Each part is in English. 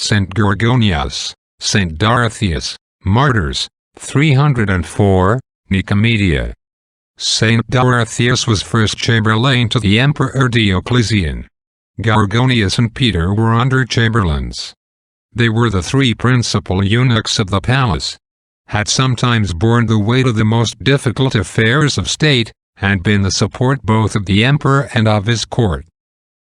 St. Gorogonius, St. Dorotheus, Martyrs, 304, Nicomedia. St. Dorotheus was first chamberlain to the Emperor Diocletian. Gorogonius and Peter were under-chamberlains. They were the three principal eunuchs of the palace, had sometimes borne the weight of the most difficult affairs of state, and been the support both of the emperor and of his court.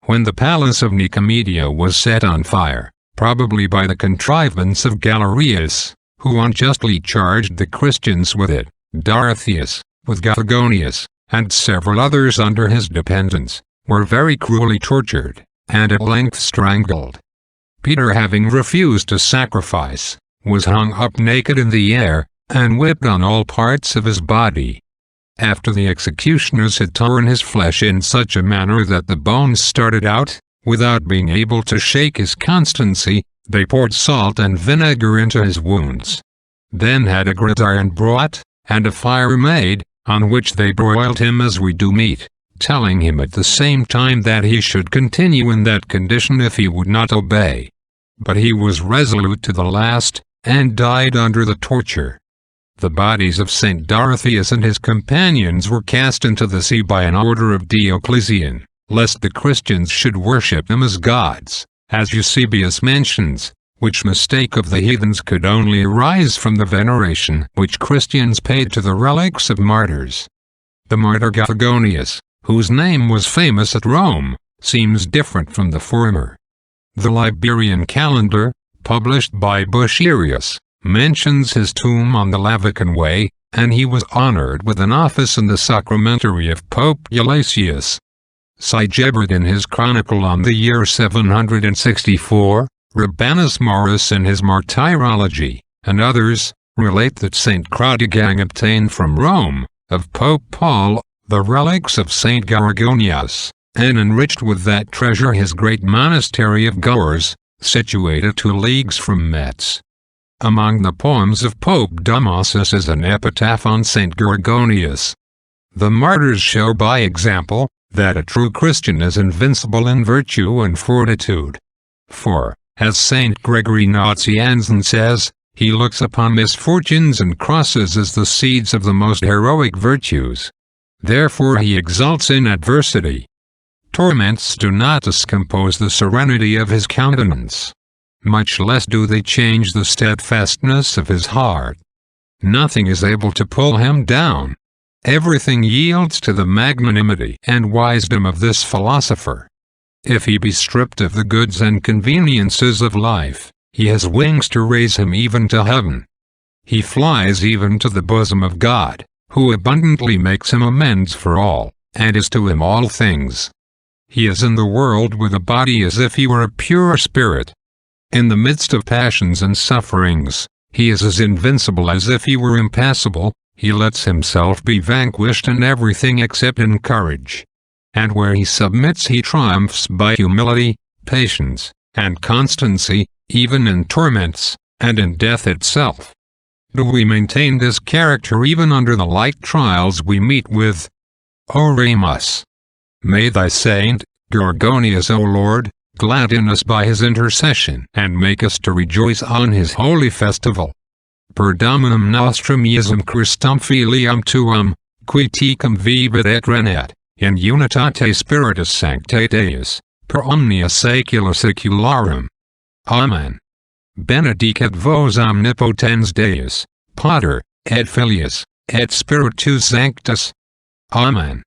When the palace of Nicomedia was set on fire, probably by the contrivance of Galerius, who unjustly charged the Christians with it, Dorotheus, with Gorogonius, and several others under his dependence, were very cruelly tortured, and at length strangled. Peter, having refused to sacrifice, was hung up naked in the air, and whipped on all parts of his body. After the executioners had torn his flesh in such a manner that the bones started out, without being able to shake his constancy, they poured salt and vinegar into his wounds. Then had a gridiron brought, and a fire made, on which they broiled him as we do meat, telling him at the same time that he should continue in that condition if he would not obey. But he was resolute to the last, and died under the torture. The bodies of St. Dorotheus and his companions were cast into the sea by an order of Diocletian, lest the Christians should worship them as gods, as Eusebius mentions, which mistake of the heathens could only arise from the veneration which Christians paid to the relics of martyrs. The martyr Gorogonius, whose name was famous at Rome, seems different from the former. The Liberian calendar, published by Bucerius, mentions his tomb on the Lavican Way, and he was honored with an office in the sacramentary of Pope Gelasius. Sigebert in his chronicle on the year 764, Rabanus Maurus in his Martyrology, and others, relate that St. Chrodegang obtained from Rome, of Pope Paul, the relics of St. Gorogonius, and enriched with that treasure his great monastery of Gours, situated 2 leagues from Metz. Among the poems of Pope Damasus is an epitaph on St. Gorogonius. The martyrs show by example, that a true Christian is invincible in virtue and fortitude. For, as St. Gregory Nazianzen says, he looks upon misfortunes and crosses as the seeds of the most heroic virtues. Therefore he exults in adversity. Torments do not discompose the serenity of his countenance. Much less do they change the steadfastness of his heart. Nothing is able to pull him down. Everything yields to the magnanimity and wisdom of this philosopher. If he be stripped of the goods and conveniences of life, he has wings to raise him even to heaven. He flies even to the bosom of God, who abundantly makes him amends for all, and is to him all things. He is in the world with a body as if he were a pure spirit. In the midst of passions and sufferings, he is as invincible as if he were impassible. He lets himself be vanquished in everything except in courage. And where he submits he triumphs by humility, patience, and constancy, even in torments, and in death itself. Do we maintain this character even under the light trials we meet with? Oremus. May thy saint, Gorgonius, O Lord, gladden us by his intercession, and make us to rejoice on his holy festival. Per Dominum nostrum Iesum Christum filium tuum, qui tecum vivit et regnat, in unitate Spiritus Sancte Deus, per omnia saecula saecularum. Amen. Benedicat vos omnipotens Deus, Pater, et Filius, et Spiritus Sanctus. Amen.